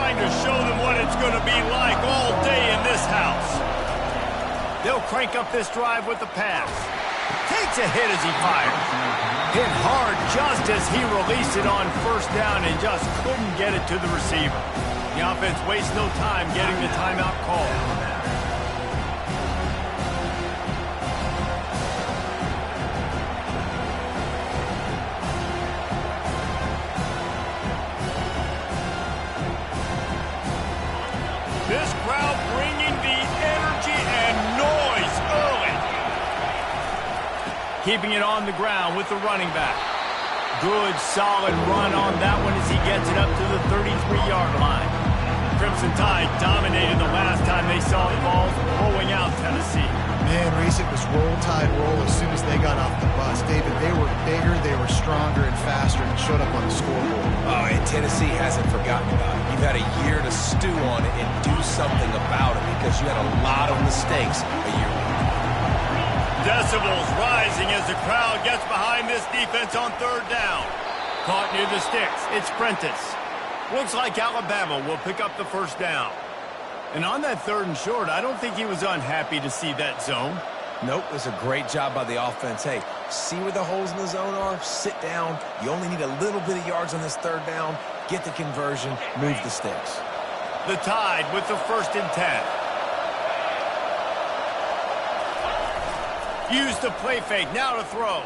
trying to show them what it's going to be like all day in this house. They'll crank up this drive with the pass. Takes a hit as he fires. Hit hard just as he released it on first down and just couldn't get it to the receiver. The offense wastes no time getting the timeout call. This crowd bringing the energy and noise early. Keeping it on the ground with the running back. Good, solid run on that one as he gets it up to the 33-yard line. Crimson Tide dominated the last time they saw the ball rolling out Tennessee. Man, Reese, it was roll, tide, roll as soon as they got off the bus. David, they were bigger, they were stronger and faster and showed up on the scoreboard. Oh, and Tennessee hasn't forgotten about it. You've had a year to stew on it and do something about it because you had a lot of mistakes a year ago. Decibels rising as the crowd gets behind this defense on third down. Caught near the sticks. It's Prentice. Looks like Alabama will pick up the first down. And on that third and short, I don't think he was unhappy to see that zone. Nope, it was a great job by the offense. Hey, see where the holes in the zone are? Sit down. You only need a little bit of yards on this third down. Get the conversion. Move the sticks. The Tide with the 1st and 10. Use the play fake. Now to throw.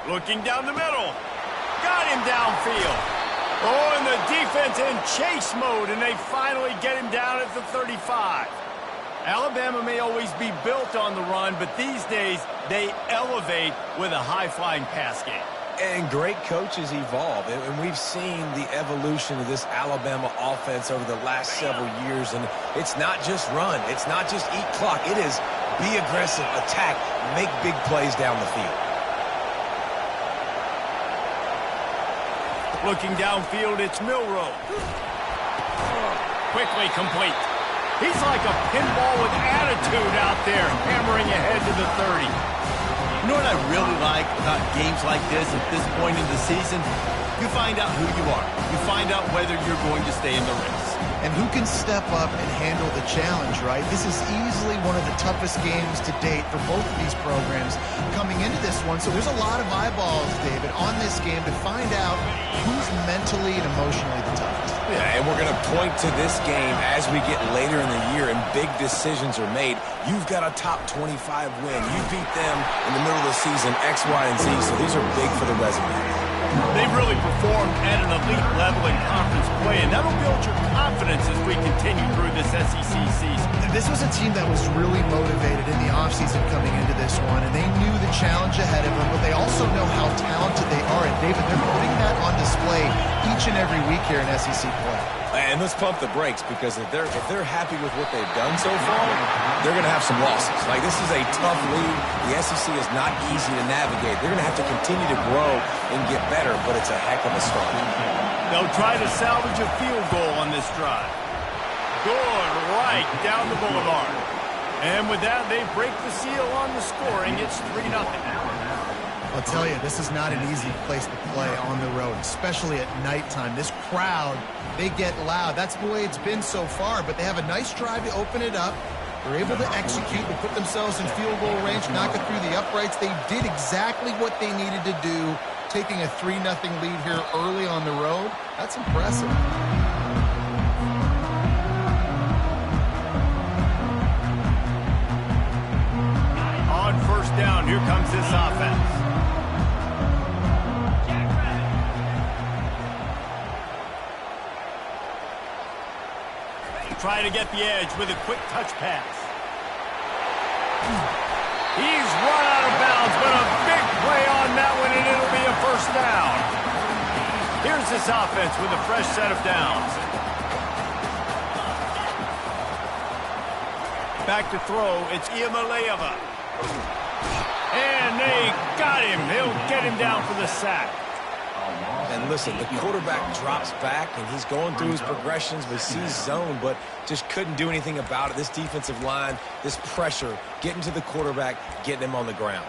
Looking down the middle. Got him downfield. Oh, and the defense in chase mode, and they finally get him down at the 35. Alabama may always be built on the run, but these days they elevate with a high-flying pass game. And great coaches evolve, and we've seen the evolution of this Alabama offense over the last several years, and it's not just run. It's not just eat clock. It is be aggressive, attack, make big plays down the field. Looking downfield, it's Milroe. Quickly complete. He's like a pinball with attitude out there, hammering ahead to the 30. You know what I really like about games like this at this point in the season? You find out who you are. You find out whether you're going to stay in the race. And who can step up and handle the challenge, right? This is easily one of the toughest games to date for both of these programs coming into this one. So there's a lot of eyeballs, David, on this game to find out who's mentally and emotionally the toughest. Yeah, and we're going to point to this game as we get later in the year and big decisions are made. You've got a top 25 win. You beat them in the middle of the season, X, Y, and Z, so these are big for the resume. They've really performed at an elite level in conference play, and that'll build your confidence as we continue through this SEC season. This was a team that was really motivated in the offseason coming into this one, and they knew the challenge ahead of them, but they also know how talented they are. And, David, they're putting that on display each and every week here in SEC play. And let's pump the brakes because if they're happy with what they've done so far, they're going to have some losses. Like, this is a tough league. The SEC is not easy to navigate. They're going to have to continue to grow and get better, but it's a heck of a start. They'll try to salvage a field goal on this drive. Good right down the boulevard. And with that, they break the seal on the scoring. It's 3-0. I'll tell you, this is not an easy place to play on the road, especially at nighttime. This crowd, they get loud. That's the way it's been so far, but they have a nice drive to open it up. They're able to execute and put themselves in field goal range, knock it through the uprights. They did exactly what they needed to do, taking a 3-0 lead here early on the road. That's impressive. On first down, here comes this offense. Try to get the edge with a quick touch pass. He's run out of bounds, but a big play on that one, and it'll be a first down. Here's this offense with a fresh set of downs. Back to throw, it's Iamaleava. And they got him. He'll get him down for the sack. And listen, the quarterback drops back, and he's going through his progressions. We see zone, but just couldn't do anything about it. This defensive line, this pressure, getting to the quarterback, getting him on the ground.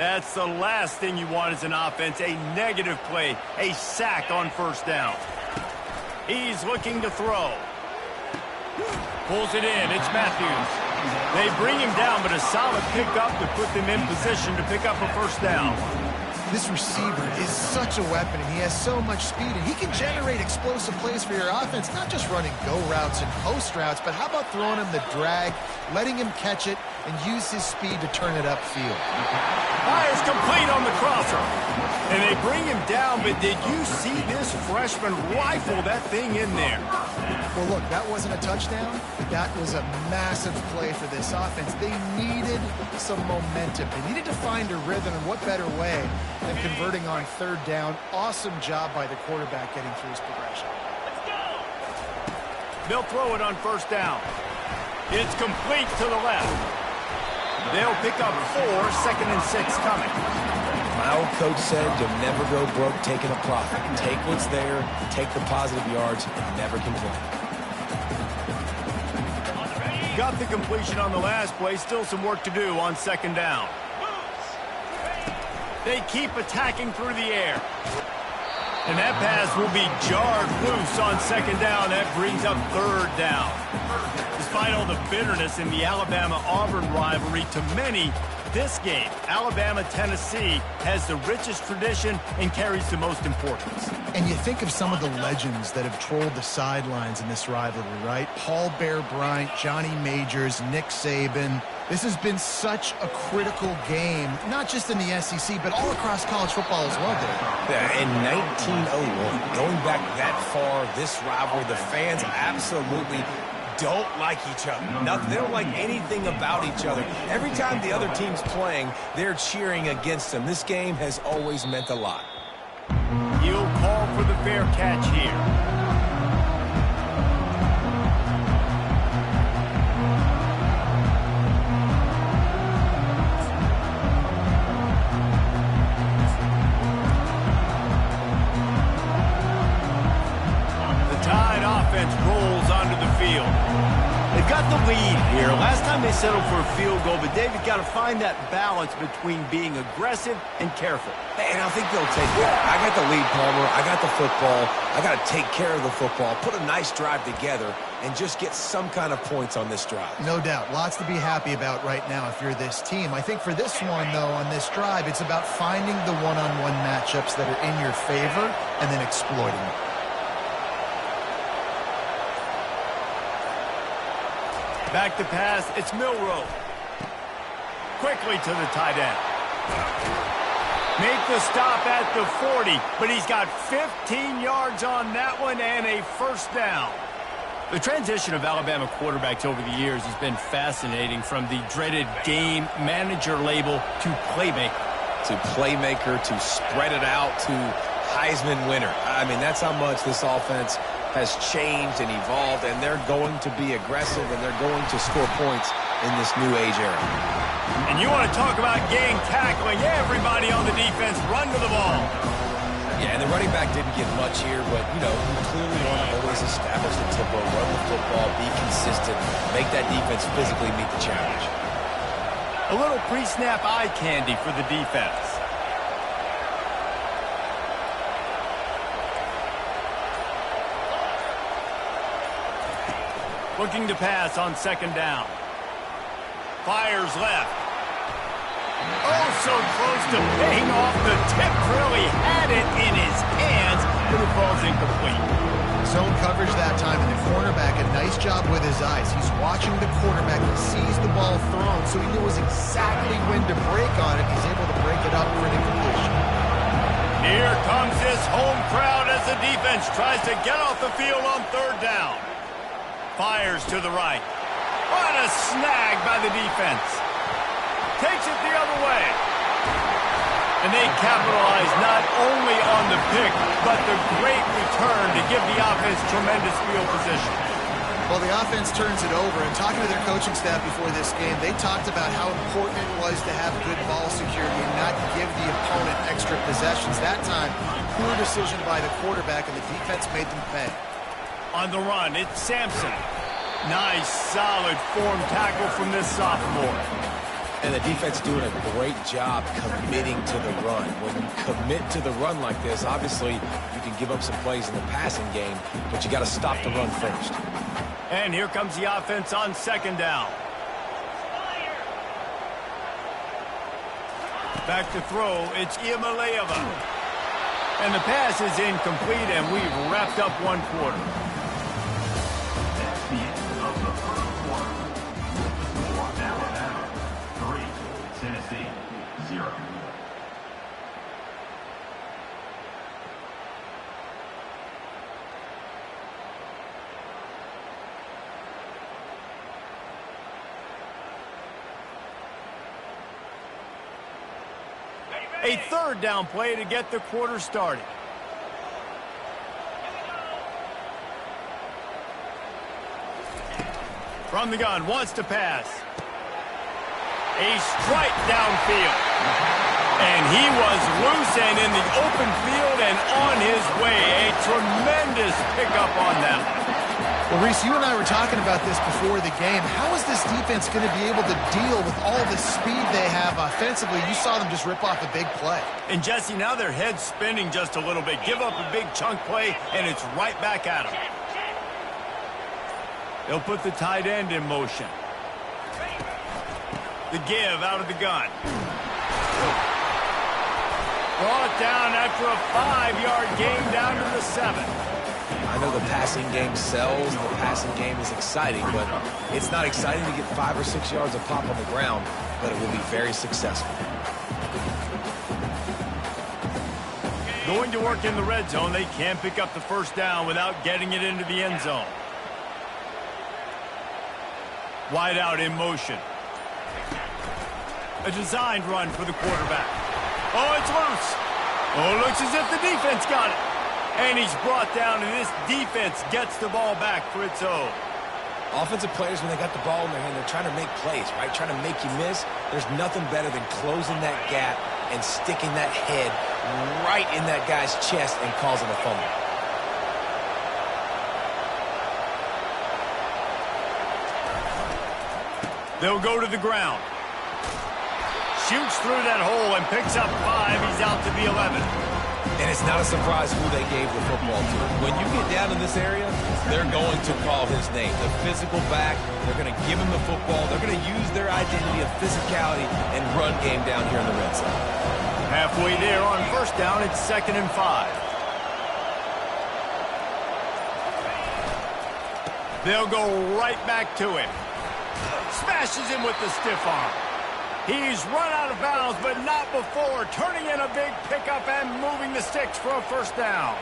That's the last thing you want as an offense, a negative play, a sack on first down. He's looking to throw. Pulls it in. It's Matthews. They bring him down, but a solid pickup to put them in position to pick up a first down. This receiver is such a weapon, and he has so much speed, and he can generate explosive plays for your offense, not just running go routes and post routes, but how about throwing him the drag, letting him catch it, and use his speed to turn it upfield. Fires complete on the crosser. And they bring him down, but did you see this freshman rifle that thing in there? Well, look, that wasn't a touchdown. That was a massive play for this offense. They needed some momentum. They needed to find a rhythm, and what better way than converting on third down. Awesome job by the quarterback getting through his progression. Let's go. They'll throw it on first down. It's complete to the left. They'll pick up 4, 2nd and 6 coming. My old coach said you'll never go broke taking a profit. Take what's there, take the positive yards, and never complain. Got the completion on the last play. Still some work to do on 2nd down. They keep attacking through the air. And that pass will be jarred loose on 2nd down. That brings up 3rd down. Despite all the bitterness in the Alabama-Auburn rivalry, to many, this game, Alabama-Tennessee, has the richest tradition and carries the most importance. And you think of some of the legends that have trolled the sidelines in this rivalry, right? Paul Bear Bryant, Johnny Majors, Nick Saban. This has been such a critical game, not just in the SEC, but all across college football as well, Dave. Yeah, in 1901, going back that far, this rivalry, the fans absolutely don't like each other. Nothing. They don't like anything about each other. Every time the other team's playing, they're cheering against them. This game has always meant a lot. He'll call for the fair catch here. Rolls onto the field. They've got the lead here. Last time they settled for a field goal, but David got to find that balance between being aggressive and careful. And I think they'll take that. I got the lead, Palmer. I got the football. I got to take care of the football, put a nice drive together, and just get some kind of points on this drive. No doubt. Lots to be happy about right now if you're this team. I think for this one, though, on this drive, it's about finding the one-on-one matchups that are in your favor and then exploiting them. Back to pass, it's Milroe. Quickly to the tight end. Make the stop at the 40, but he's got 15 yards on that one and a first down. The transition of Alabama quarterbacks over the years has been fascinating, from the dreaded game manager label to playmaker. To playmaker, to spread it out, to Heisman winner. I mean, that's how much this offense has changed and evolved, and they're going to be aggressive, and they're going to score points in this new age era. And you want to talk about gang tackling, everybody on the defense run to the ball. Yeah, and the running back didn't get much here, but, you know, you clearly want to always establish the tempo, run the football, be consistent, make that defense physically meet the challenge. A little pre-snap eye candy for the defense. Looking to pass on 2nd down. Fires left. Oh, so close to paying off the tip. Really had it in his hands, but it falls incomplete. Zone coverage that time, and the cornerback, a nice job with his eyes. He's watching the quarterback. He sees the ball thrown, so he knows exactly when to break on it. He's able to break it up for an incompletion. Here comes this home crowd as the defense tries to get off the field on 3rd down. Fires to the right. What a snag by the defense. Takes it the other way. And they capitalize not only on the pick, but the great return to give the offense tremendous field position. Well, the offense turns it over, and talking to their coaching staff before this game, they talked about how important it was to have good ball security and not give the opponent extra possessions. That time, poor decision by the quarterback, and the defense made them pay. On the run, it's Sampson. Nice, solid form tackle from this sophomore. And the defense doing a great job committing to the run. When you commit to the run like this, obviously you can give up some plays in the passing game, but you got to stop the run first. And here comes the offense on second down. Back to throw, it's Iamaleava. And the pass is incomplete, and we've wrapped up one quarter. That's the end of the first quarter. For Alabama, 3, Tennessee, 0. A third down play to get the quarter started. From the gun, wants to pass. A strike downfield. And he was loose and in the open field and on his way. A tremendous pickup on them. Well, Reese, you and I were talking about this before the game. How is this defense going to be able to deal with all the speed they have offensively? You saw them just rip off a big play. And, Jesse, now their head's spinning just a little bit. Give up a big chunk play, and it's right back at them. They'll put the tight end in motion. The give out of the gun. Brought down after a 5-yard gain down to the 7. I know the passing game sells, and the passing game is exciting, but it's not exciting to get 5 or 6 yards of pop on the ground, but it will be very successful. Going to work in the red zone, they can't pick up the first down without getting it into the end zone. Wide out in motion. A designed run for the quarterback. Oh, it's loose. Oh, looks as if the defense got it. And he's brought down, and this defense gets the ball back for its own. Offensive players, when they got the ball in their hand, they're trying to make plays, right? Trying to make you miss. There's nothing better than closing that gap and sticking that head right in that guy's chest and causing a fumble. They'll go to the ground. Shoots through that hole and picks up 5. He's out to the 11. And it's not a surprise who they gave the football to. When you get down in this area, they're going to call his name. The physical back, they're going to give him the football. They're going to use their identity of physicality and run game down here in the red zone. Halfway there on first down, it's 2nd and 5. They'll go right back to him. Smashes him with the stiff arm. He's run out of bounds, but not before. Turning in a big pickup and moving the sticks for a first down.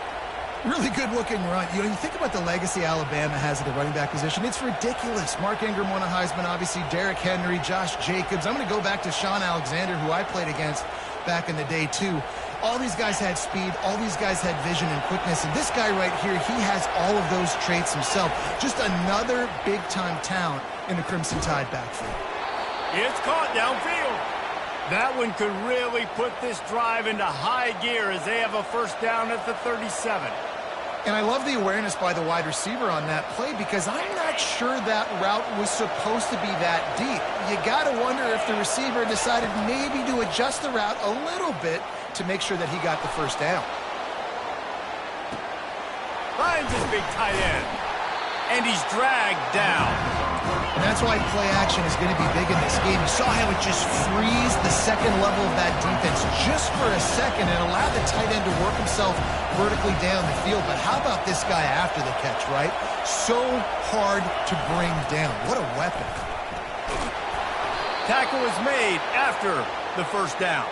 Really good-looking run. You know, you think about the legacy Alabama has at the running back position. It's ridiculous. Mark Ingram won a Heisman, obviously. Derrick Henry, Josh Jacobs. I'm going to go back to Sean Alexander, who I played against back in the day, too. All these guys had speed. All these guys had vision and quickness. And this guy right here, he has all of those traits himself. Just another big-time talent in the Crimson Tide backfield. It's caught downfield. That one could really put this drive into high gear as they have a first down at the 37. And I love the awareness by the wide receiver on that play because I'm not sure that route was supposed to be that deep. You got to wonder if the receiver decided maybe to adjust the route a little bit to make sure that he got the first down. Finds his big tight end. And he's dragged down. And that's why play action is going to be big in this game. You saw how it just frees the second level of that defense just for a second and allowed the tight end to work himself vertically down the field. But how about this guy after the catch, right? So hard to bring down. What a weapon. Tackle is made after the first down.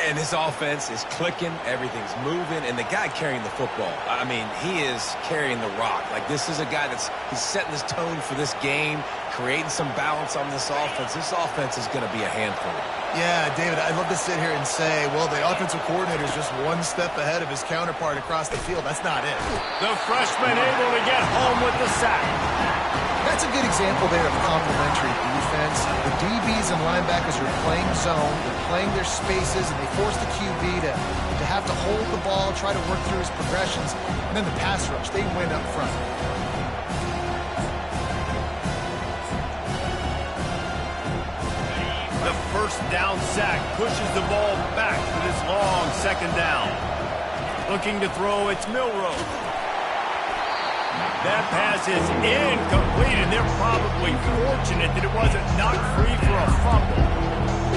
And this offense is clicking, everything's moving, and the guy carrying the football, I mean, he is carrying the rock. Like, this is a guy he's setting this tone for this game, creating some balance on this offense. This offense is going to be a handful. Yeah, David, I'd love to sit here and say, well, the offensive coordinator is just one step ahead of his counterpart across the field. That's not it. The freshman able to get home with the sack. That's a good example there of complementary defense. The DBs and linebackers are playing zone, they're playing their spaces, and they force the QB to have to hold the ball, try to work through his progressions, and then the pass rush, they win up front. The first down sack pushes the ball back for this long second down. Looking to throw, it's Milroe. That pass is incomplete, and they're probably fortunate that it wasn't knocked free for a fumble.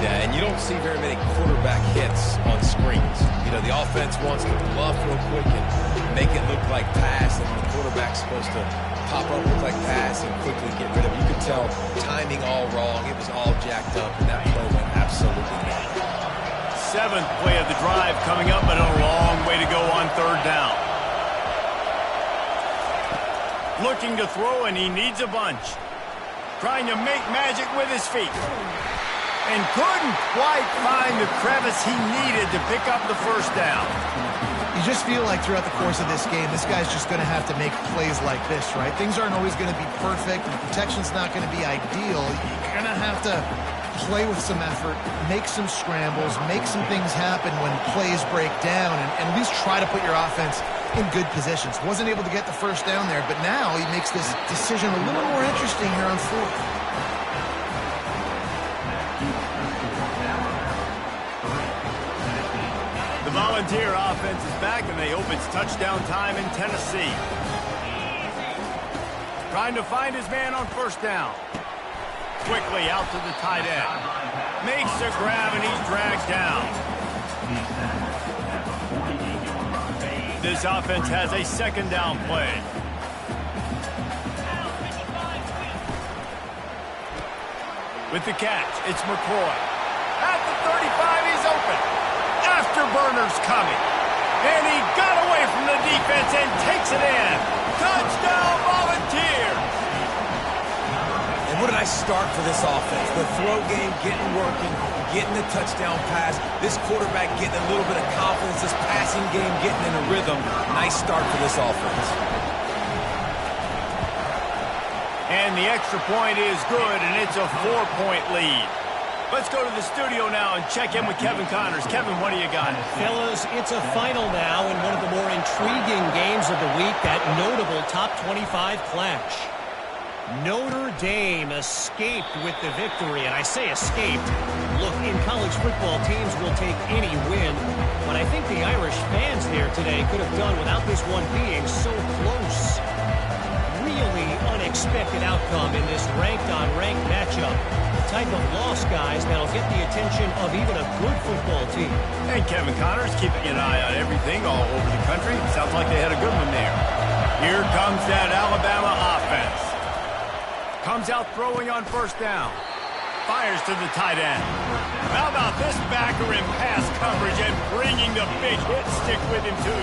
Yeah, and you don't see very many quarterback hits on screens. You know, the offense wants to bluff real quick and make it look like pass, and the quarterback's supposed to pop up, look like pass, and quickly get rid of it. You could tell timing all wrong. It was all jacked up, and that play went absolutely wrong. Seventh play of the drive coming up, but a long way to go on third down. Looking to throw, and he needs a bunch. Trying to make magic with his feet. And couldn't quite find the crevice he needed to pick up the first down. You just feel like throughout the course of this game, this guy's just going to have to make plays like this, right? Things aren't always going to be perfect, and protection's not going to be ideal. You're going to have to play with some effort, make some scrambles, make some things happen when plays break down, and at least try to put your offense in good positions. Wasn't able to get the first down there, but now he makes this decision a little more interesting here on fourth. The Volunteer offense is back, and they hope it's touchdown time in Tennessee. Trying to find his man on first down. Quickly out to the tight end. Makes a grab, and he's dragged down. This offense has a second down play. With the catch, it's McCoy. At the 35, he's open. Afterburner's coming. And he got away from the defense and takes it in. Touchdown, Volunteers! And what a nice start for this offense. The throw game getting working, getting the touchdown pass. This quarterback getting a little bit of confidence. This passing game getting in a rhythm. Nice start for this offense. And the extra point is good, and it's a 4-point lead. Let's go to the studio now and check in with Kevin Connors. Kevin, what do you got? Fellas, it's a final now in one of the more intriguing games of the week, that notable top 25 clash. Notre Dame escaped with the victory, and I say escaped. Look, in college football, teams will take any win, but I think the Irish fans there today could have done without this one being so close. Really unexpected outcome in this ranked-on-ranked matchup. The type of loss, guys, that'll get the attention of even a good football team. And Kevin Connors keeping an eye on everything all over the country. Sounds like they had a good one there. Here comes that Alabama offense. Comes out throwing on first down. Fires to the tight end. How about this backer in pass coverage and bringing the big hit stick with him, too?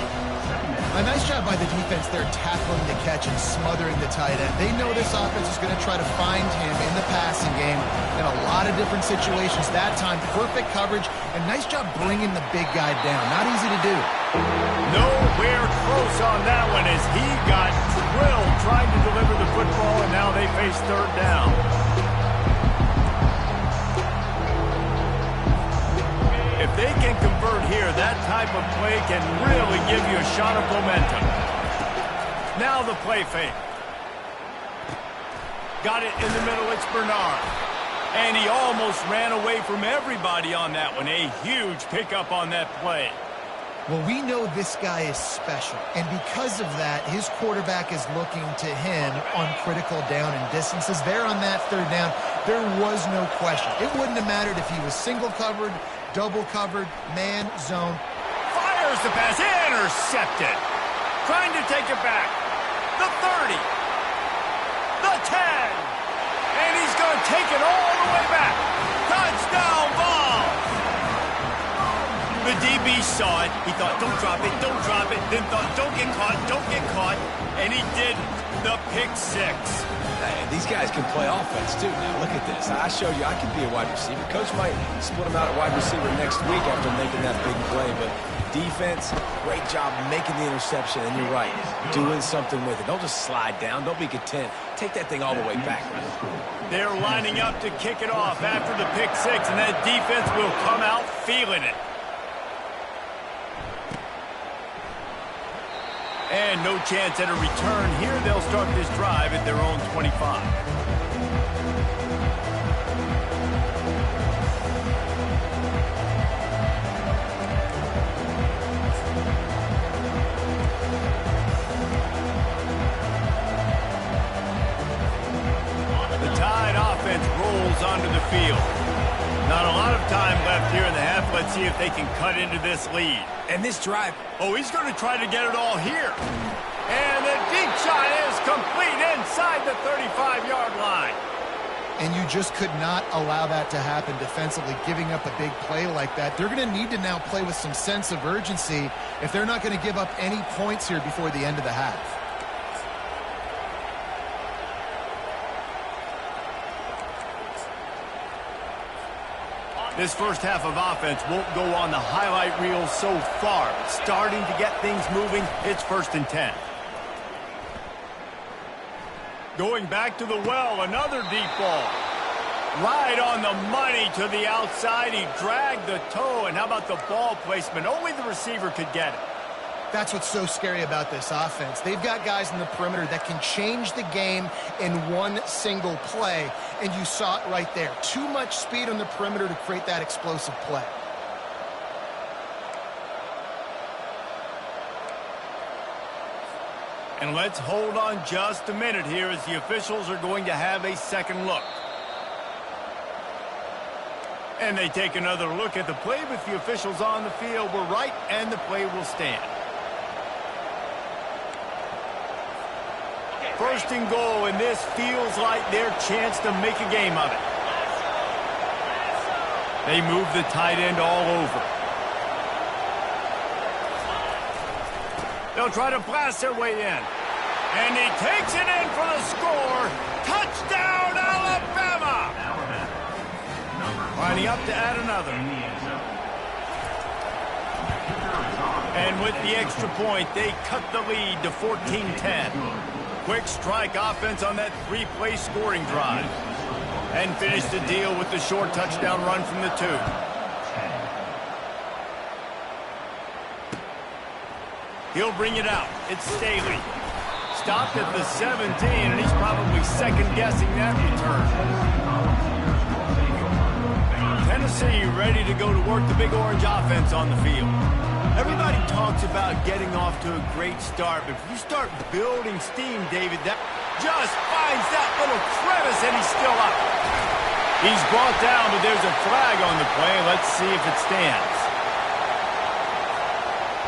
A nice job by the defense there, tackling the catch and smothering the tight end. They know this offense is going to try to find him in the passing game in a lot of different situations. That time, perfect coverage, and nice job bringing the big guy down. Not easy to do. Nowhere close on that one as he got drilled trying to deliver the football, and now they face third down. If they can convert here, that type of play can really give you a shot of momentum. Now the play fake. Got it in the middle, it's Bernard. And he almost ran away from everybody on that one. A huge pickup on that play. Well, we know this guy is special, and because of that, his quarterback is looking to him on critical down and distances. There on that third down, there was no question. It wouldn't have mattered if he was single covered, double covered, man, zone. Fires the pass, intercepted. Trying to take it back. The 30. The 10. And he's going to take it all the way back. Touchdown ball. The DB saw it. He thought, don't drop it, don't drop it. Then thought, don't get caught, don't get caught. And he did the pick six. Hey, these guys can play offense, too. Now, look at this. I showed you I could be a wide receiver. Coach might split him out at wide receiver next week after making that big play. But defense, great job making the interception. And you're right, doing something with it. Don't just slide down. Don't be content. Take that thing all the way back. They're lining up to kick it off after the pick six, and that defense will come out feeling it. And no chance at a return here. They'll start this drive at their own 25. field. Not a lot of time left here in the half. Let's see if they can cut into this lead. And this drive. Oh, he's going to try to get it all here. And the deep shot is complete inside the 35-yard line. And you just could not allow that to happen defensively, giving up a big play like that. They're going to need to now play with some sense of urgency if they're not going to give up any points here before the end of the half. This first half of offense won't go on the highlight reel so far. Starting to get things moving, it's 1st and 10. Going back to the well, another deep ball. Right on the money to the outside. He dragged the toe, and how about the ball placement? Only the receiver could get it. That's what's so scary about this offense. They've got guys in the perimeter that can change the game in one single play, and you saw it right there. Too much speed on the perimeter to create that explosive play. And let's hold on just a minute here as the officials are going to have a second look. And they take another look at the play, but the officials on the field were right, and the play will stand. 1st and goal, and this feels like their chance to make a game of it. They move the tight end all over. They'll try to blast their way in. And he takes it in for the score. Touchdown, Alabama! Lining up to add another. And with the extra point, they cut the lead to 14-10. Quick strike offense on that 3-play scoring drive. And finish the deal with the short touchdown run from the 2. He'll bring it out. It's Staley. Stopped at the 17, and he's probably second-guessing that return. Tennessee ready to go to work the Big Orange offense on the field. Everybody talks about getting off to a great start, but if you start building steam, David, that just finds that little crevice, and he's still up. He's brought down, but there's a flag on the play. Let's see if it stands.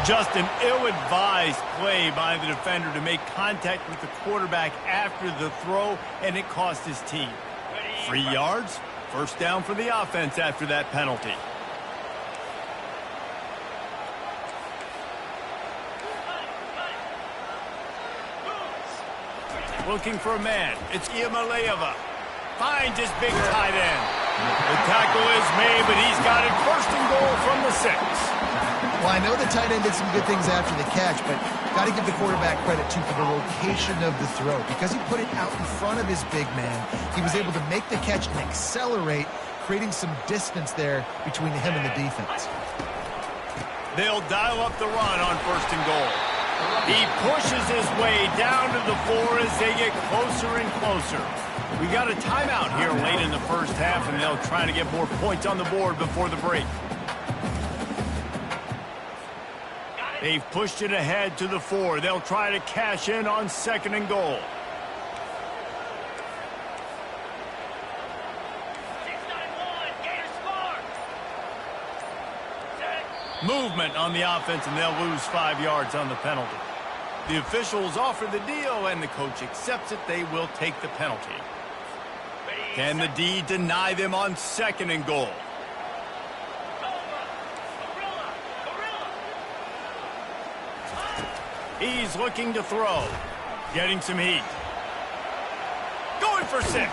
Just an ill-advised play by the defender to make contact with the quarterback after the throw, and it cost his team. 3 yards, 1st down for the offense after that penalty. Looking for a man. It's Iamaleava. Finds his big tight end. The tackle is made, but he's got it 1st and goal from the 6. Well, I know the tight end did some good things after the catch, but got to give the quarterback credit, too, for the location of the throw. Because he put it out in front of his big man, he was able to make the catch and accelerate, creating some distance there between him and the defense. They'll dial up the run on 1st and goal. He pushes his way down to the 4 as they get closer and closer. We got a timeout here late in the first half, and they'll try to get more points on the board before the break. They've pushed it ahead to the 4. They'll try to cash in on 2nd and goal. Movement on the offense, and they'll lose 5 yards on the penalty. The officials offer the deal, and the coach accepts it. They will take the penalty. Can the D deny them on 2nd and goal? He's looking to throw. Getting some heat. Going for 6.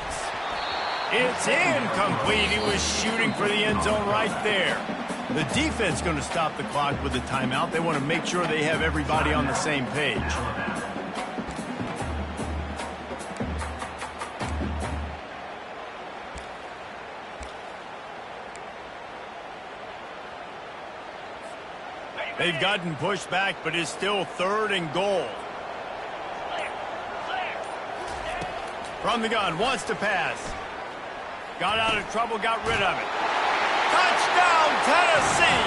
It's incomplete. He was shooting for the end zone right there. The defense going to stop the clock with a timeout. They want to make sure they have everybody on the same page. They've gotten pushed back, but it's still 3rd and goal. From the gun, wants to pass. Got out of trouble, got rid of it. Touchdown, Tennessee!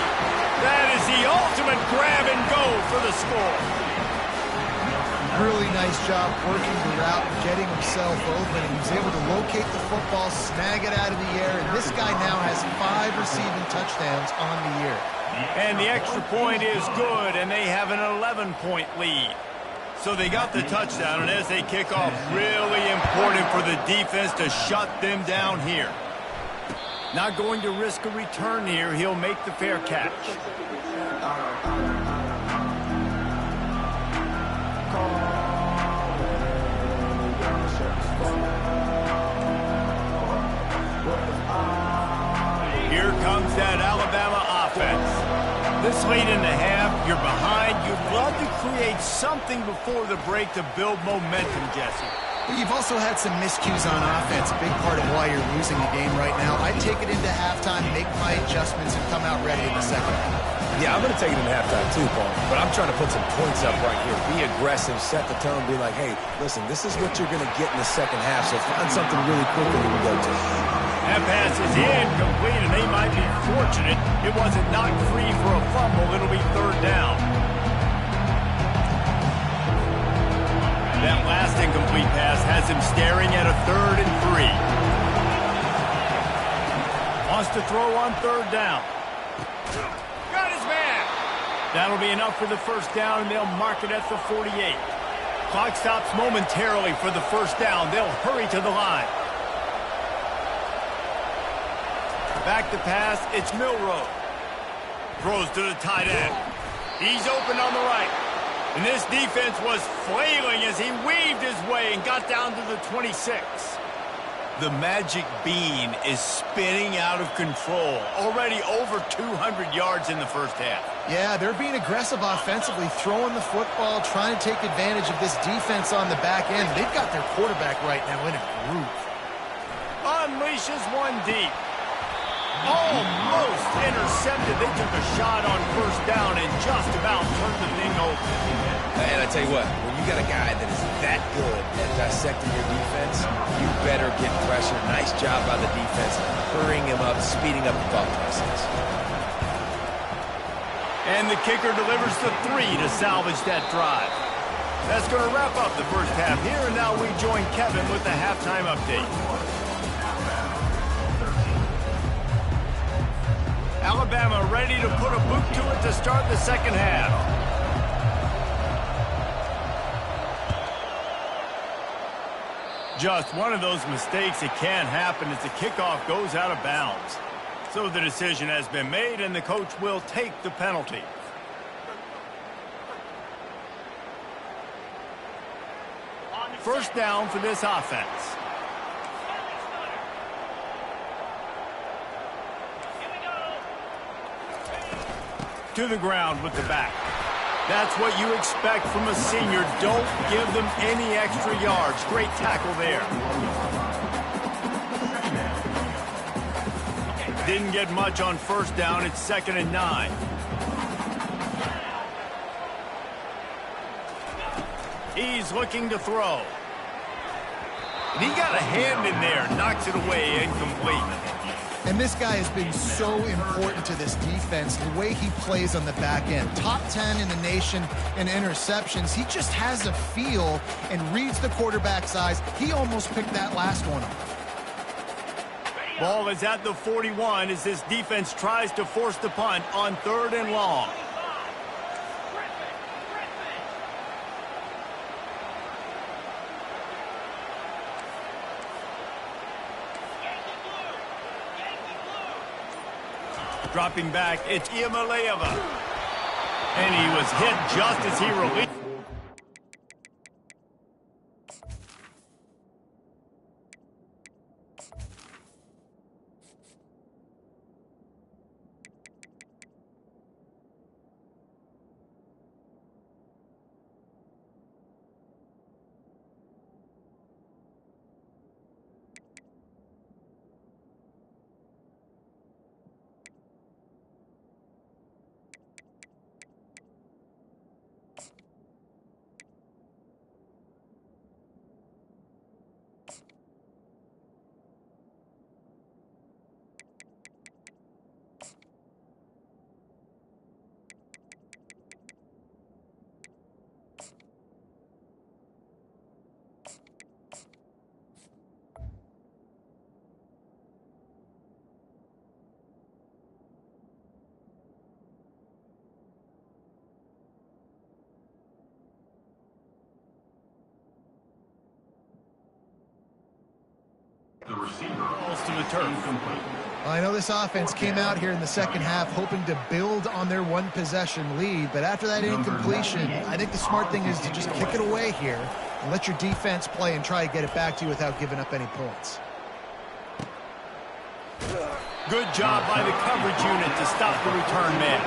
That is the ultimate grab and go for the score. Really nice job working the route and getting himself open. He was able to locate the football, snag it out of the air, and this guy now has 5 receiving touchdowns on the year. And the extra point is good, and they have an 11-point lead. So they got the touchdown, and as they kick off, really important for the defense to shut them down here. Not going to risk a return here. He'll make the fair catch. Here comes that Alabama offense. This late in the half, you're behind. You'd love to create something before the break to build momentum, Jesse. But you've also had some miscues on offense, a big part of why you're losing the game right now. I'd take it into halftime, make my adjustments, and come out ready in the second half. Yeah, I'm going to take it in halftime too, Paul. But I'm trying to put some points up right here. Be aggressive, set the tone, be like, hey, listen, this is what you're going to get in the second half, so find something really quick that we can go to. That pass is incomplete, and they might be fortunate it wasn't knocked free for a fumble. It'll be third down. That last incomplete pass has him staring at a 3rd and 3. Wants to throw on 3rd down. Got his man. That'll be enough for the first down, and they'll mark it at the 48. Clock stops momentarily for the first down. They'll hurry to the line. Back to pass, it's Milroe. Throws to the tight end. He's open on the right. And this defense was flailing as he weaved his way and got down to the 26. The magic bean is spinning out of control. Already over 200 yards in the first half. Yeah, they're being aggressive offensively, throwing the football, trying to take advantage of this defense on the back end. They've got their quarterback right now in a groove. Unleashes one deep. Almost intercepted. They took a shot on first down and just about turned the thing over. And I tell you what, when you got a guy that is that good at dissecting your defense, you better get pressure. Nice job by the defense, hurrying him up, speeding up the thought process. And the kicker delivers the 3 to salvage that drive. That's going to wrap up the first half here, and now we join Kevin with the halftime update. Alabama ready to put a boot to it to start the second half. Just one of those mistakes that can happen as the kickoff goes out of bounds. So the decision has been made, and the coach will take the penalty. First down for this offense. To the ground with the back. That's what you expect from a senior. Don't give them any extra yards. Great tackle there. Didn't get much on first down. It's 2nd and 9. He's looking to throw. And he got a hand in there. Knocks it away, incomplete. And this guy has been so important to this defense, the way he plays on the back end. Top 10 in the nation in interceptions. He just has a feel and reads the quarterback's eyes. He almost picked that last one up. Ball is at the 41 as this defense tries to force the punt on 3rd and long. Dropping back, it's Iamaleava. And he was hit just as he released. The receiver Balls to the turf. incomplete. I know this offense came out here in the second half hoping to build on their one-possession lead, but after that incompletion, I think the smart thing is to just kick it away here and let your defense play and try to get it back to you without giving up any points. Good job by the coverage unit to stop the return man.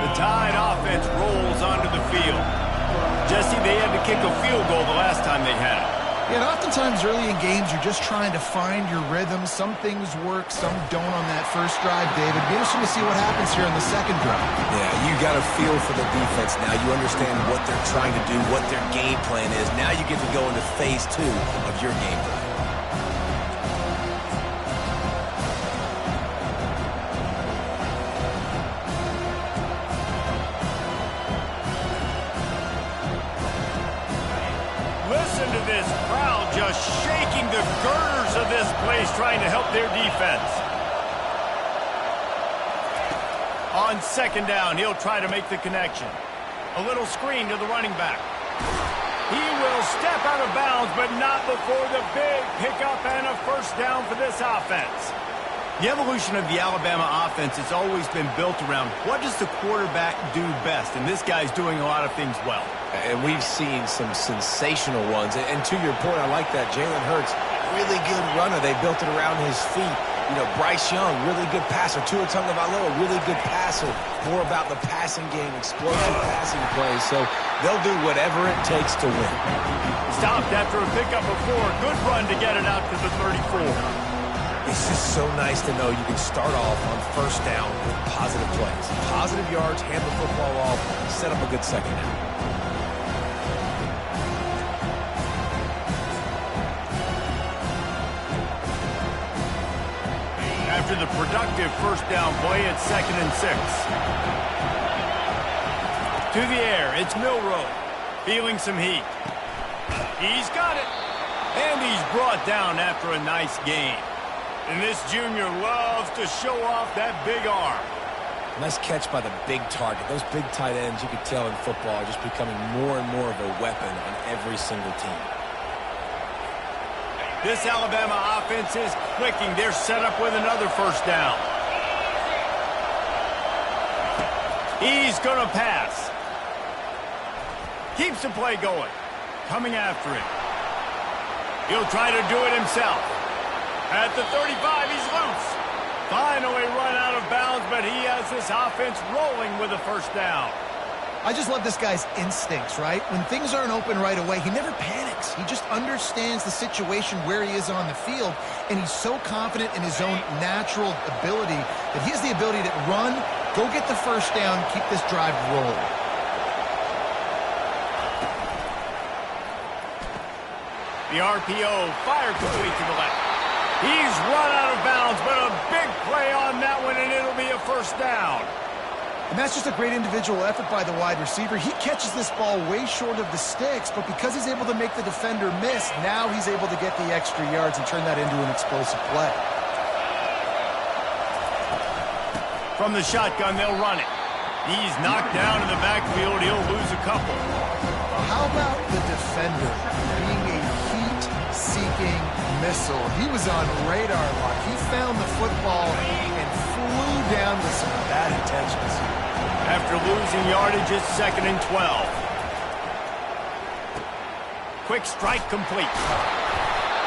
The Tide offense rolls onto the field. Jesse, they had to kick a field goal the last time they had it. Yeah, and oftentimes early in games, you're just trying to find your rhythm. Some things work, some don't on that first drive, David. Be interesting to see what happens here in the second drive. Yeah, you got a feel for the defense now. You understand what they're trying to do, what their game plan is. Now you get to go into phase 2 of your game plan. Listen to this crowd just shaking the girders of this place trying to help their defense. On second down, he'll try to make the connection. A little screen to the running back. He will step out of bounds, but not before the big pickup and a first down for this offense. The evolution of the Alabama offense has always been built around what does the quarterback do best, and this guy's doing a lot of things well. And we've seen some sensational ones. And to your point, I like that. Jalen Hurts, really good runner. They built it around his feet. You know, Bryce Young, really good passer. Tua Tagovailoa, really good passer. More about the passing game, explosive passing plays. So they'll do whatever it takes to win. Stopped after a pickup of 4. Good run to get it out to the 34. It's just so nice to know you can start off on first down with positive plays. Positive yards, hand the football off, set up a good second down. After the productive first down play, it's 2nd and 6. To the air, it's Milroe. Feeling some heat. He's got it. And he's brought down after a nice gain. And this junior loves to show off that big arm. Nice catch by the big target. Those big tight ends, you could tell in football, are just becoming more and more of a weapon on every single team. This Alabama offense is clicking. They're set up with another first down. He's going to pass. Keeps the play going. Coming after him. He'll try to do it himself. At the 35, he's loose. Finally run out of bounds, but he has this offense rolling with a first down. I just love this guy's instincts, right? When things aren't open right away, he never panics. He just understands the situation where he is on the field, and he's so confident in his own natural ability that he has the ability to run, go get the first down, keep this drive rolling. The RPO fire complete to the left. He's run out of bounds, but a big play on that one, and it'll be a first down. And that's just a great individual effort by the wide receiver. He catches this ball way short of the sticks, but because he's able to make the defender miss, now he's able to get the extra yards and turn that into an explosive play. From the shotgun, they'll run it. He's knocked down in the backfield. He'll lose a couple. How about the defender being a heat-seeking missile? He was on radar lock. He found the football and flew down with some bad intentions. After losing yardage, it's 2nd and 12. Quick strike complete.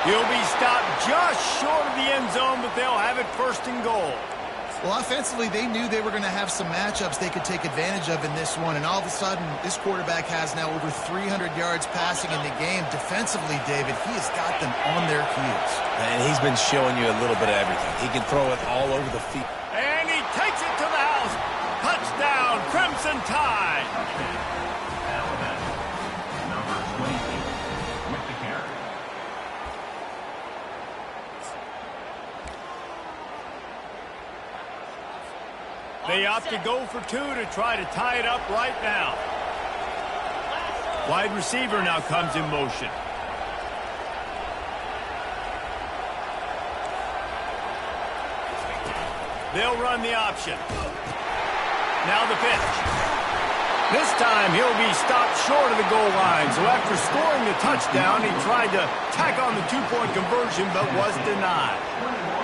He'll be stopped just short of the end zone, but they'll have it 1st and goal. Well, offensively, they knew they were going to have some matchups they could take advantage of in this one, and all of a sudden, this quarterback has now over 300 yards passing in the game. Defensively, David, he has got them on their heels. And he's been showing you a little bit of everything. He can throw it all over the field. And he takes it to the house. Touchdown, Crimson Tide. Alabama, number 28, with the carry. They opt to go for 2 to try to tie it up right now. Wide receiver now comes in motion. They'll run the option. Now the pitch. This time he'll be stopped short of the goal line. So after scoring the touchdown, he tried to tack on the two-point conversion but was denied.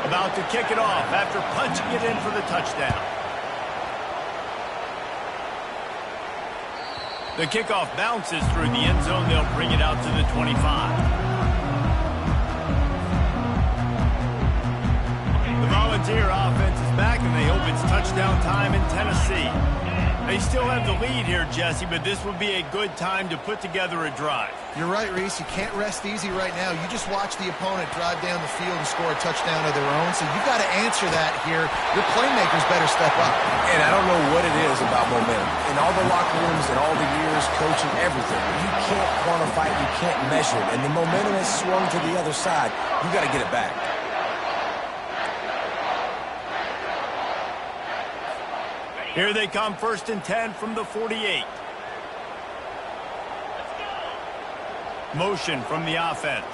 About to kick it off after punching it in for the touchdown. The kickoff bounces through the end zone. They'll bring it out to the 25. The Volunteer offense is back, and they hope it's touchdown time in Tennessee. They still have the lead here, Jesse, but this would be a good time to put together a drive. You're right, Reese. You can't rest easy right now. You just watch the opponent drive down the field and score a touchdown of their own, so you've got to answer that here. Your playmakers better step up. And I don't know what it is about momentum. In all the locker rooms and all the years, coaching, everything, you can't quantify it, you can't measure it. And the momentum has swung to the other side. You got to get it back. Here they come, 1st and 10 from the 48. Motion from the offense.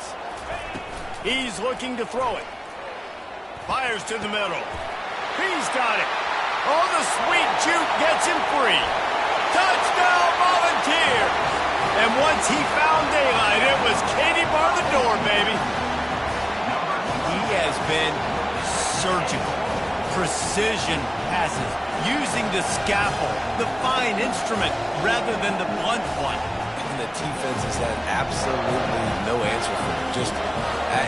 He's looking to throw it. Fires to the middle. He's got it. Oh, the sweet juke gets him free. Touchdown, Volunteer. And once he found daylight, it was Katie bar the door, baby. He has been surgical. Precision passes. Using the scalpel, the fine instrument, rather than the blunt one. And the defense has had absolutely no answer for him. Just,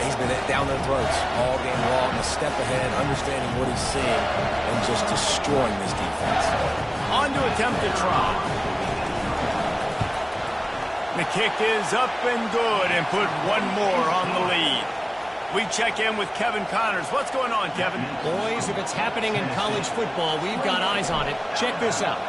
he's been down their throats all game long, a step ahead, understanding what he's seeing, and just destroying this defense. On to attempt to try. The kick is up and good, and put one more on the lead. We check in with Kevin Connors. What's going on, Kevin? Boys, if it's happening in college football, we've got eyes on it. Check this out.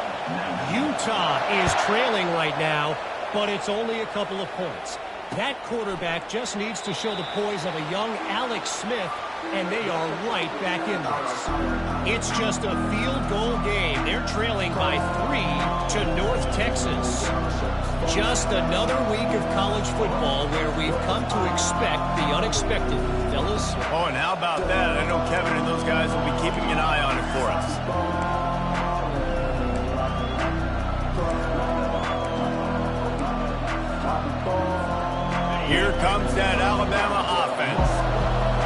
Utah is trailing right now, but it's only a couple of points. That quarterback just needs to show the poise of a young Alex Smith, and they are right back in this. It's just a field goal game. They're trailing by 3 to North Texas. Just another week of college football where we've come to expect the unexpected, fellas. Oh, and how about that? I know Kevin and those guys will be keeping an eye on it for us. Here comes that Alabama offense.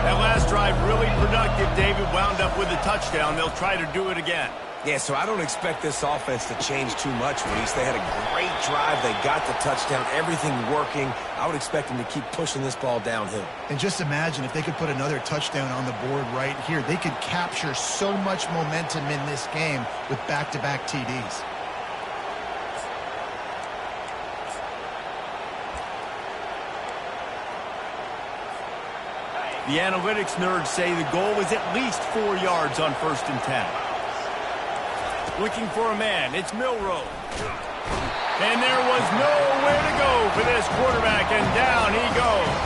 That last drive really productive. David wound up with a touchdown. They'll try to do it again. Yeah, so I don't expect this offense to change too much, Reese. They had a great drive. They got the touchdown, everything working. I would expect them to keep pushing this ball downhill. And just imagine if they could put another touchdown on the board right here. They could capture so much momentum in this game with back-to-back TDs. The analytics nerds say the goal is at least 4 yards on 1st and 10. Looking for a man. It's Milroe. And there was nowhere to go for this quarterback, and down he goes.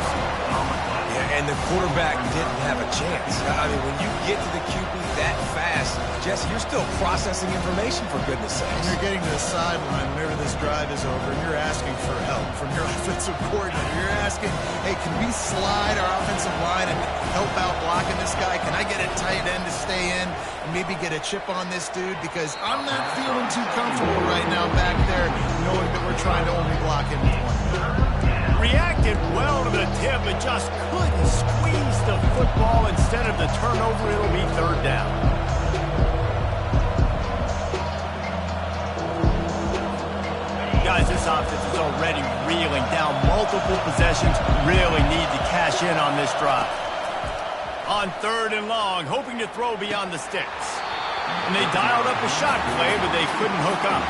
Yeah, and the quarterback didn't have a chance. I mean, when you get to the QB that fast, Jesse, you're still processing information, for goodness sakes. When you're getting to the sideline whenever this drive is over, and you're asking for help from your offensive coordinator. You're asking, hey, can we slide our offensive line and help out blocking this guy? Can I get a tight end to stay in and maybe get a chip on this dude? Because I'm not feeling too comfortable right now back there knowing that we're trying to only block him with one. Reacted well to the tip, but just couldn't squeeze the football. Instead of the turnover, it'll be 3rd down. Guys, this offense is already reeling down multiple possessions. Really need to cash in on this drive. On 3rd and long, hoping to throw beyond the sticks. And they dialed up a shot play, but they couldn't hook up.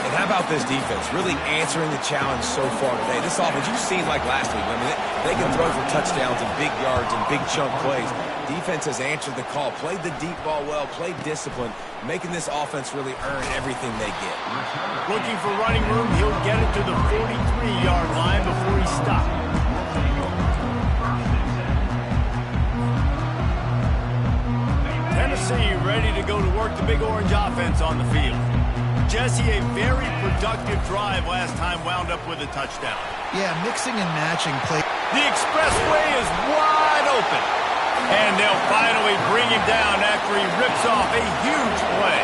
And how about this defense really answering the challenge so far today? This offense, you've seen like last week. I mean, they can throw for touchdowns and big yards and big chunk plays. Defense has answered the call, played the deep ball well, played discipline, making this offense really earn everything they get. Looking for running room, he'll get it to the 43-yard line before he stopped. Tennessee ready to go to work the Big Orange offense on the field. Jesse, a very productive drive last time, wound up with a touchdown. Yeah, mixing and matching play. The expressway is wide open. And they'll finally bring him down after he rips off a huge play.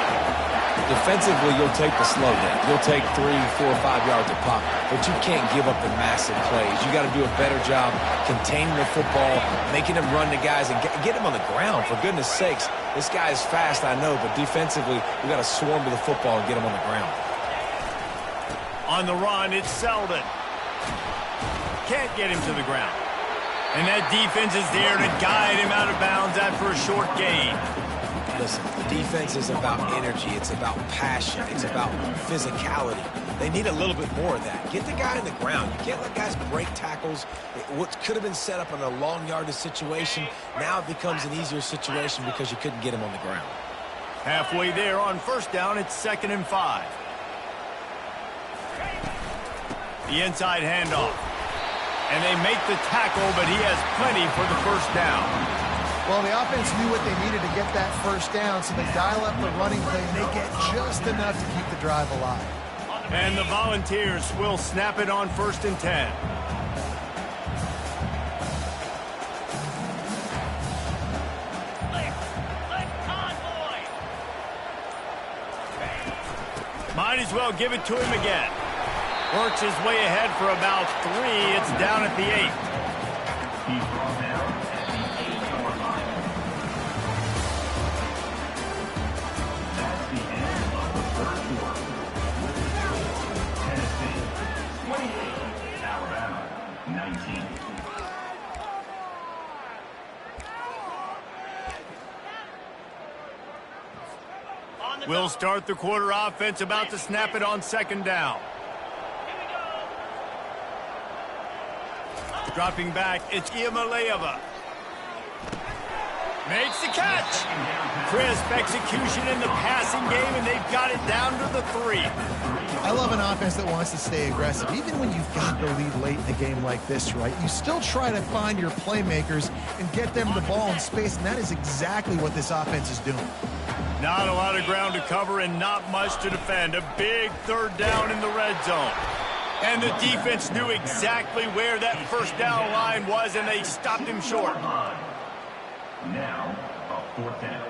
Defensively, you'll take the slow down. You'll take 3, 4, 5 yards of pop, but you can't give up the massive plays. You got to do a better job containing the football, making them run the guys, and get him on the ground. For goodness sakes, this guy is fast, I know, but defensively, we got to swarm to the football and get him on the ground. On the run, it's Selden. Can't get him to the ground. And that defense is there to guide him out of bounds after a short gain. Listen, the defense is about energy. It's about passion. It's about physicality. They need a little bit more of that. Get the guy on the ground. You can't let guys break tackles. What could have been set up in a long yardage situation, now it becomes an easier situation because you couldn't get him on the ground. Halfway there on first down, it's 2nd and 5. The inside handoff. And they make the tackle, but he has plenty for the first down. Well, the offense knew what they needed to get that first down, so they dial up the running play, and they get just enough to keep the drive alive. And the Volunteers will snap it on 1st and 10. Might as well give it to him again. Works his way ahead for about 3. It's down at the 8. He's brought down at the 8-yard line. That's the end of the first quarter. Tennessee 28, Alabama 19. We'll start the quarter offense, about to snap it on 2nd down. Dropping back, it's Iamaleava. Makes the catch. Crisp execution in the passing game, and they've got it down to the 3. I love an offense that wants to stay aggressive. Even when you've got the lead late in a game like this, right, you still try to find your playmakers and get them the ball in space, and that is exactly what this offense is doing. Not a lot of ground to cover and not much to defend. A big 3rd down in the red zone. And the defense knew exactly where that first down line was, and they stopped him short. Now, a 4th down.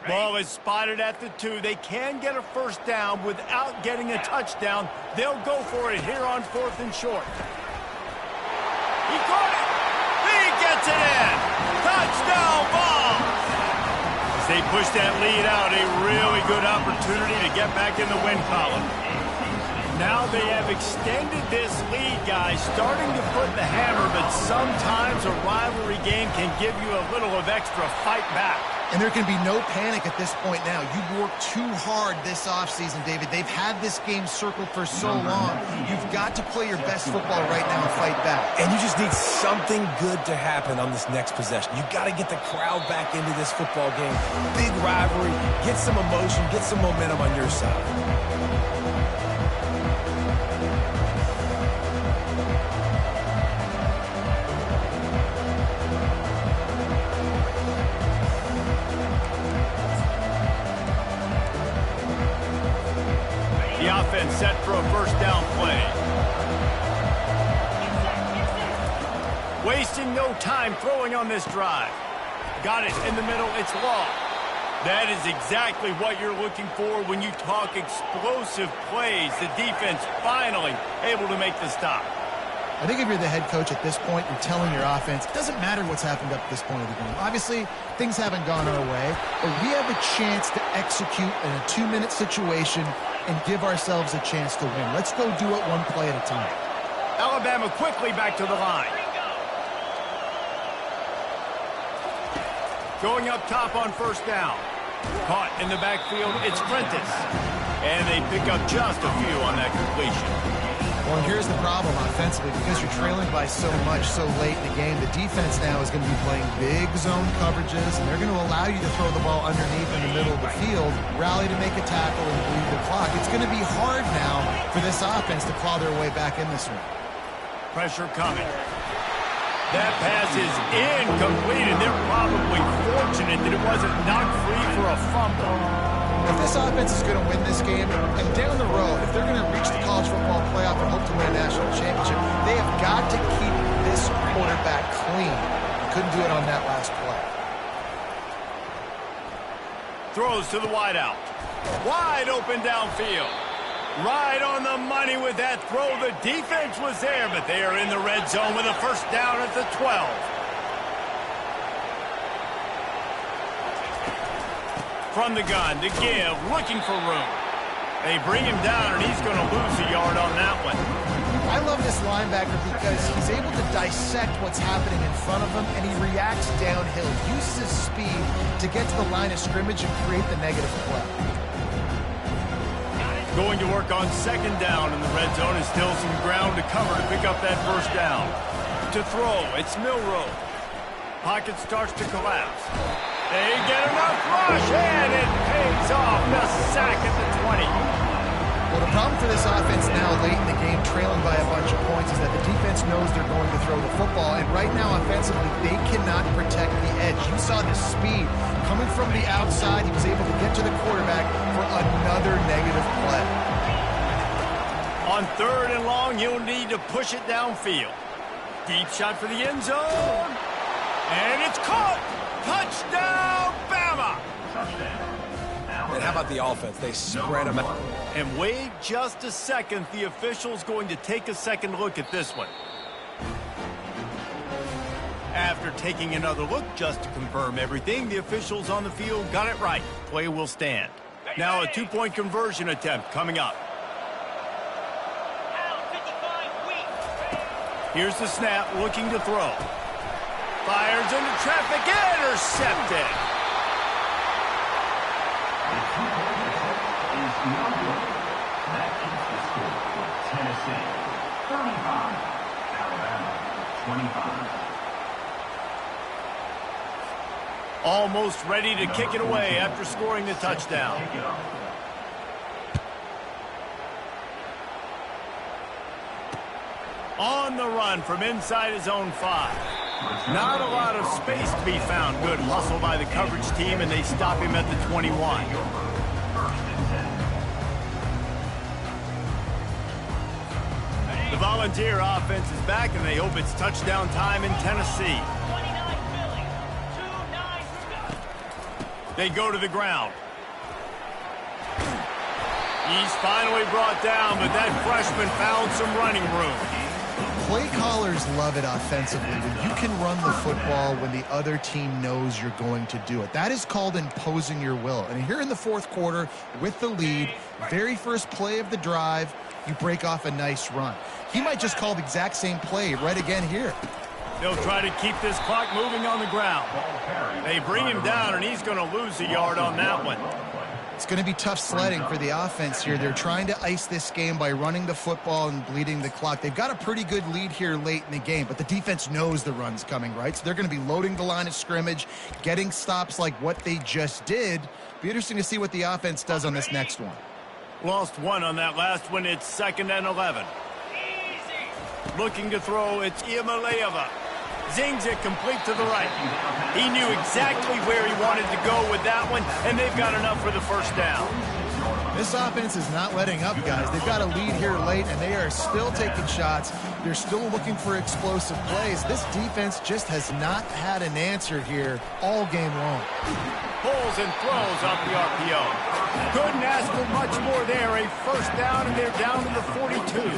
Ball is spotted at the 2. They can get a first down without getting a touchdown. They'll go for it here on 4th and short. He caught it. He gets it in. Touchdown ball. As they push that lead out, a really good opportunity to get back in the win column. Now they have extended this lead, guys, starting to put the hammer, but sometimes a rivalry game can give you a little of extra fight back. And there can be no panic at this point now. You've worked too hard this offseason, David. They've had this game circled for so long. You've got to play your best football right now and fight back. And you just need something good to happen on this next possession. You got to get the crowd back into this football game. Big rivalry. Get some emotion. Get some momentum on your side. Offense set for a first down play. Wasting no time throwing on this drive. Got it in the middle. It's Law. That is exactly what you're looking for when you talk explosive plays. The defense finally able to make the stop. I think if you're the head coach at this point, you're telling your offense, it doesn't matter what's happened up to this point of the game. Obviously, things haven't gone our way, but we have a chance to execute in a 2-minute situation and give ourselves a chance to win. Let's go do it one play at a time. Alabama quickly back to the line. Going up top on first down. Caught in the backfield, it's Prentice. And they pick up just a few on that completion. Well, here's the problem offensively. Because you're trailing by so much so late in the game, the defense now is going to be playing big zone coverages, and they're going to allow you to throw the ball underneath in the middle of the field, rally to make a tackle, and bleed the clock. It's going to be hard now for this offense to claw their way back in this one. Pressure coming. That pass is incomplete, and they're probably fortunate that it wasn't knocked free for a fumble. If this offense is going to win this game, and down the road, if they're going to reach the college football playoff and hope to win a national championship, they have got to keep this quarterback clean. Couldn't do it on that last play. Throws to the wideout. Wide open downfield. Right on the money with that throw. The defense was there, but they are in the red zone with a first down at the 12. From the gun to give, looking for room. They bring him down, and he's going to lose a yard on that one. I love this linebacker because he's able to dissect what's happening in front of him, and he reacts downhill, uses his speed to get to the line of scrimmage and create the negative play. Going to work on second down in the red zone, and still some ground to cover to pick up that first down. To throw, it's Milroe. Pocket starts to collapse. They get enough rush, and it pays off. The sack at the 20. Well, the problem for this offense now late in the game, trailing by a bunch of points, is that the defense knows they're going to throw the football, and right now offensively they cannot protect the edge. You saw the speed coming from the outside. He was able to get to the quarterback for another negative play. On third and long, you'll need to push it downfield. Deep shot for the end zone, and it's caught. Touchdown, Bama! And how about the offense? They spread them out. And wait just a second. The official's going to take a second look at this one. After taking another look just to confirm everything, the officials on the field got it right. Play will stand. Now a two-point conversion attempt coming up. Here's the snap, looking to throw. Fires into traffic, intercepted. That keeps the score for Tennessee. 35. Alabama, 25. Almost ready to kick it away after scoring the touchdown. On the run from inside his own 5. Not a lot of space to be found. Good hustle by the coverage team, and they stop him at the 21. The Volunteer offense is back, and they hope it's touchdown time in Tennessee. They go to the ground. He's finally brought down, but that freshman found some running room. Play callers love it offensively when you can run the football when the other team knows you're going to do it. That is called imposing your will. And here in the fourth quarter, with the lead, very first play of the drive, you break off a nice run. He might just call the exact same play right again here. They'll try to keep this clock moving on the ground. They bring him down, and he's going to lose a yard on that one. It's going to be tough sledding for the offense here. They're trying to ice this game by running the football and bleeding the clock. They've got a pretty good lead here late in the game, but the defense knows the run's coming, right? So they're going to be loading the line of scrimmage, getting stops like what they just did. Be interesting to see what the offense does on this next one. Lost one on that last one. It's 2nd and 11. Looking to throw, it's Iamaleava. Zings it complete to the right. He knew exactly where he wanted to go with that one, and they've got enough for the first down. This offense is not letting up, guys. They've got a lead here late, and they are still taking shots. They're still looking for explosive plays. This defense just has not had an answer here all game long. Pulls and throws off the RPO. Couldn't ask for much more there. A first down, and they're down to the 42.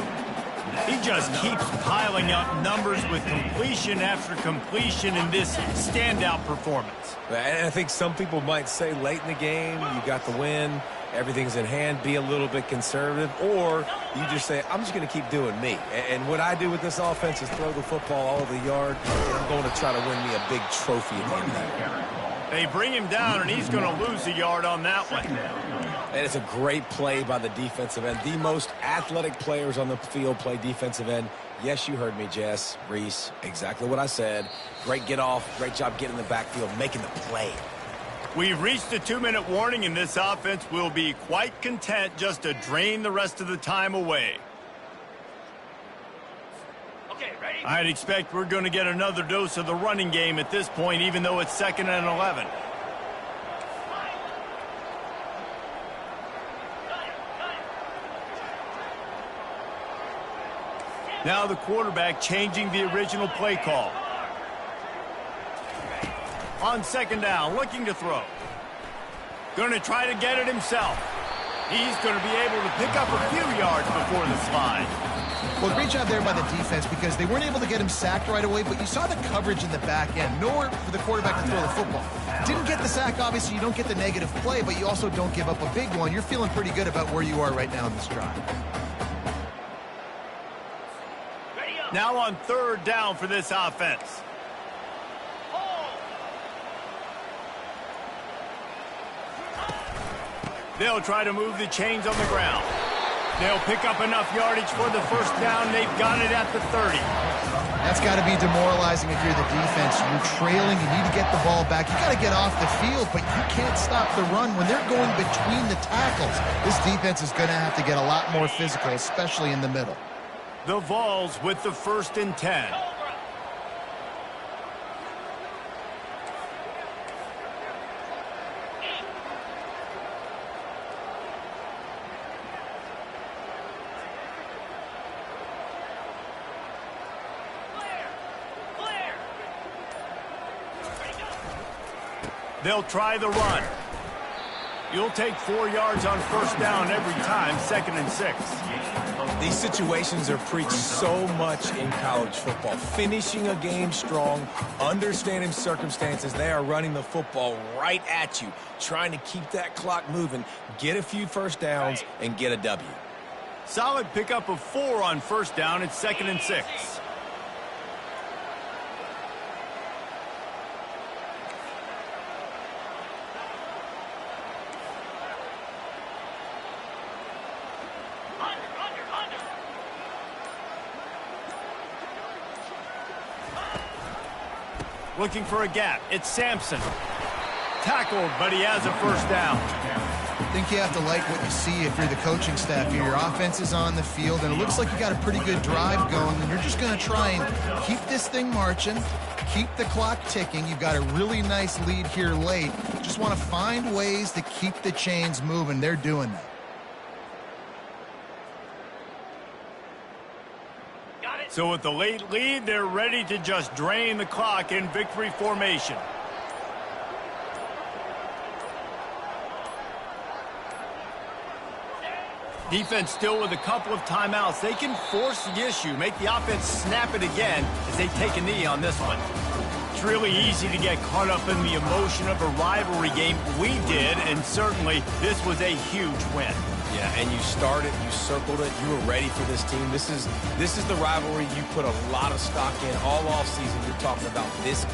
He just keeps piling up numbers with completion after completion in this standout performance. And I think some people might say late in the game, you got the win, everything's in hand, be a little bit conservative, or you just say, I'm just going to keep doing me. And what I do with this offense is throw the football all over the yard, and I'm going to try to win me a big trophy at the end of that. They bring him down, and he's going to lose a yard on that one. And it's a great play by the defensive end. The most athletic players on the field play defensive end. Yes, you heard me, Jess, Reese, exactly what I said. Great get off, great job getting in the backfield, making the play. We've reached the 2-minute warning, and this offense will be quite content just to drain the rest of the time away. Okay, I'd expect we're going to get another dose of the running game at this point, even though it's 2nd and 11. Now the quarterback changing the original play call. On 2nd down, looking to throw. Going to try to get it himself. He's going to be able to pick up a few yards before the slide. Well, great job there by the defense because they weren't able to get him sacked right away, but you saw the coverage in the back end. Nowhere for the quarterback to throw the football. Didn't get the sack, obviously. You don't get the negative play, but you also don't give up a big one. You're feeling pretty good about where you are right now in this drive. Now on 3rd down for this offense. They'll try to move the chains on the ground. They'll pick up enough yardage for the 1st down. They've got it at the 30. That's got to be demoralizing if you're the defense. You're trailing. You need to get the ball back. You got to get off the field, but you can't stop the run. When they're going between the tackles, this defense is going to have to get a lot more physical, especially in the middle. The Vols with the 1st and 10. They'll try the run. You'll take 4 yards on 1st down every time, 2nd and 6. These situations are preached so much in college football. Finishing a game strong, understanding circumstances. They are running the football right at you, trying to keep that clock moving, get a few 1st downs, and get a W. Solid pickup of 4 on 1st down. It's 2nd and 6. Looking for a gap. It's Sampson. Tackled, but he has a 1st down. I think you have to like what you see if you're the coaching staff here. Your offense is on the field, and it looks like you got a pretty good drive going, and you're just going to try and keep this thing marching, keep the clock ticking. You've got a really nice lead here late. Just want to find ways to keep the chains moving. They're doing that. So with the late lead, they're ready to just drain the clock in victory formation. Defense still with a couple of timeouts. They can force the issue, make the offense snap it again as they take a knee on this one. It's really easy to get caught up in the emotion of a rivalry game. We did, and certainly this was a huge win. Yeah, and you started, you circled it, you were ready for this team. This is the rivalry you put a lot of stock in all offseason. You're talking about this